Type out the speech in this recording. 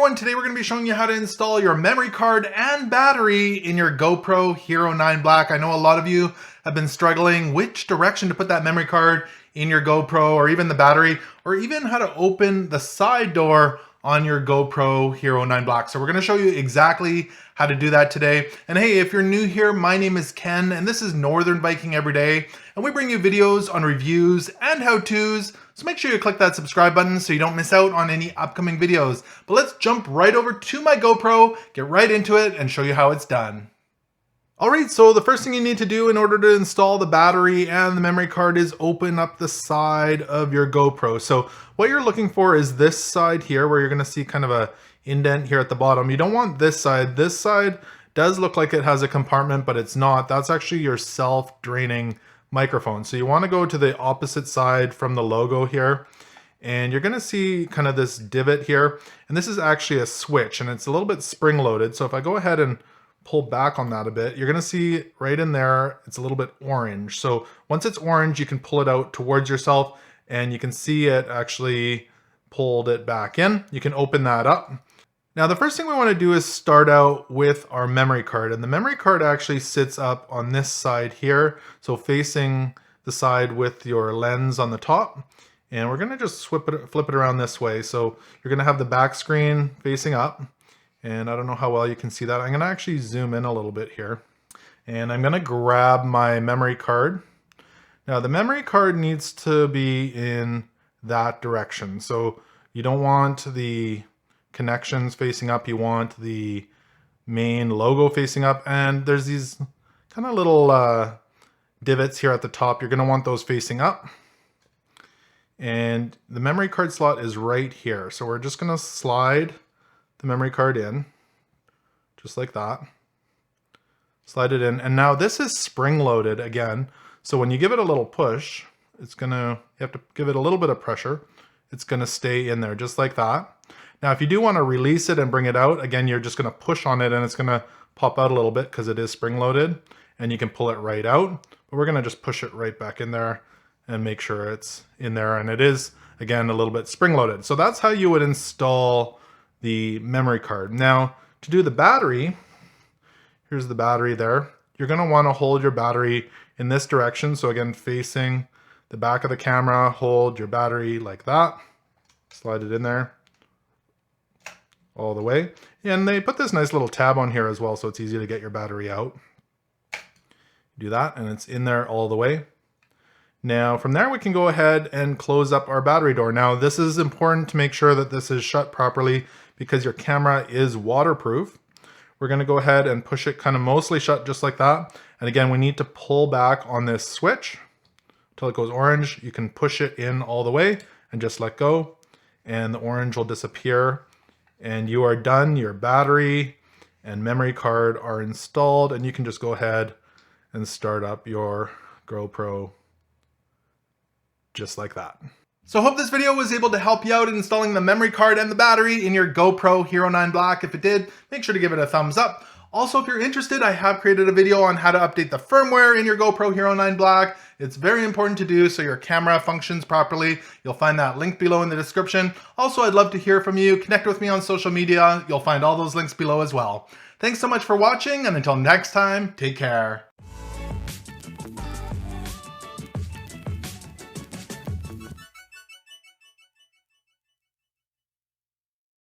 everyone, today we're going to be showing you how to install your memory card and battery in your GoPro Hero 9 Black. I know a lot of you have been struggling which direction to put that memory card in your GoPro, or even the battery, or even how to open the side door on your GoPro Hero 9 Black. So we're going to show you exactly how to do that today. And hey, if you're new here, my name is Ken and this is Northern Viking Everyday, and we bring you videos on reviews and how-tos. So make sure you click that subscribe button so you don't miss out on any upcoming videos. But let's jump right over to my GoPro, get right into it, and show you how it's done. Alright, so the first thing you need to do in order to install the battery and the memory card is open up the side of your GoPro. So what you're looking for is this side here, where you're going to see kind of a indent here at the bottom. You don't want this side. This side does look like it has a compartment, but it's not. That's actually your self-draining microphone. So you want to go to the opposite side from the logo here, and you're going to see kind of this divot here, and this is actually a switch, and it's a little bit spring-loaded. So if I go ahead and pull back on that a bit, you're going to see right in there it's a little bit orange. So once it's orange, you can pull it out towards yourself, and you can see it actually pulled it back in. You can open that up. Now the first thing we want to do is start out with our memory card, and the memory card actually sits up on this side here, so facing the side with your lens on the top. And we're going to just flip it around this way. So you're going to have the back screen facing up, and I don't know how well you can see that. I'm going to actually zoom in a little bit here, and I'm going to grab my memory card. Now the memory card needs to be in that direction, so you don't want the connections facing up, you want the main logo facing up, and there's these kind of little divots here at the top. You're going to want those facing up, and the memory card slot is right here. So we're just going to slide the memory card in just like that, slide it in, and now this is spring loaded again, so when you give it a little push, you have to give it a little bit of pressure. It's going to stay in there just like that. Now, if you do want to release it and bring it out, again, you're just going to push on it and it's going to pop out a little bit because it is spring-loaded, and you can pull it right out. But we're going to just push it right back in there and make sure it's in there. And it is, again, a little bit spring-loaded. So that's how you would install the memory card. Now, to do the battery, here's the battery there. You're going to want to hold your battery in this direction. So again, facing the back of the camera, hold your battery like that. Slide it in there all the way. And they put this nice little tab on here as well, so it's easy to get your battery out. Do that, and it's in there all the way. Now from there we can go ahead and close up our battery door. Now this is important to make sure that this is shut properly because your camera is waterproof. We're going to go ahead and push it kind of mostly shut just like that. And again, we need to pull back on this switch until it goes orange. You can push it in all the way and just let go, and the orange will disappear. And you are done. Your battery and memory card are installed, and you can just go ahead and start up your GoPro just like that. So I hope this video was able to help you out in installing the memory card and the battery in your GoPro Hero 9 Black. If it did, make sure to give it a thumbs up. Also, if you're interested, I have created a video on how to update the firmware in your GoPro Hero 9 Black. It's very important to do so your camera functions properly. You'll find that link below in the description. Also, I'd love to hear from you. Connect with me on social media. You'll find all those links below as well. Thanks so much for watching, and until next time, take care.